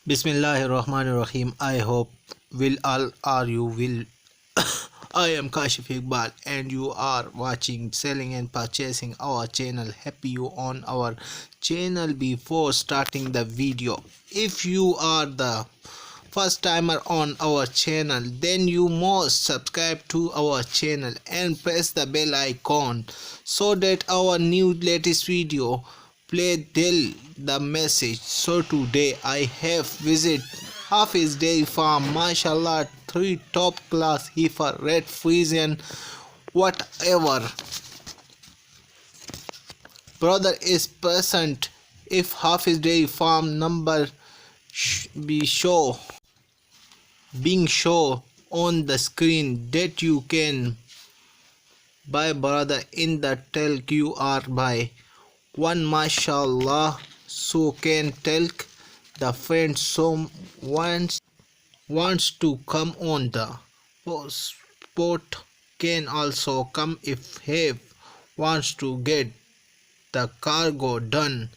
Bismillahirrahmanirrahim. I hope will all are you will. I am Kashif Iqbal and you are watching selling and purchasing our channel. Happy you on our channel. Before starting the video, if you are the first timer on our channel, then you must subscribe to our channel and press the bell icon so that our new latest video play tell the message. So today I have visit Hafiz dairy farm. Mashallah, 3 top class heifer, red Freizen, whatever brother is present. If Hafiz dairy farm number being shown on the screen that you can buy, brother, in the tell QR by one. Mashallah, so can tell the friend some wants to come on the spot can also come if have wants to get the cargo done,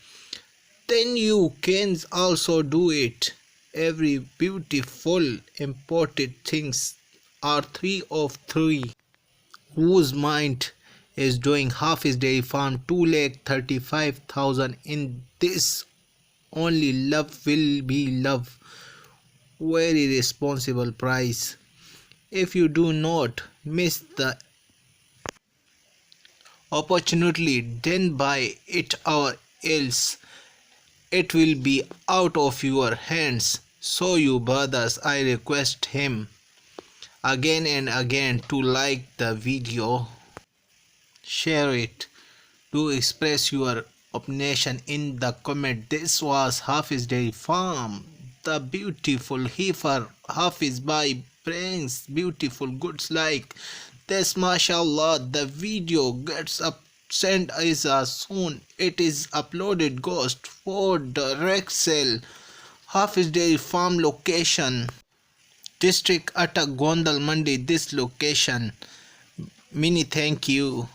then you can also do it. Every beautiful imported things are 3 of 3 whose mind is doing Hafiz dairy farm 2,35,000 in this only love will be love, very responsible price. If you do not miss the opportunity, then buy it or else it will be out of your hands. So you brothers, I request him again and again to like the video, share it, to express your opinion in the comment. This was Hafiz dairy farm, the beautiful heifer. Hafiz by brings beautiful goods like this. Mashallah, the video gets up sent is soon it is uploaded ghost for direct sale. Hafiz dairy farm location District Attock Gondal Mandi. This location. Many thank you.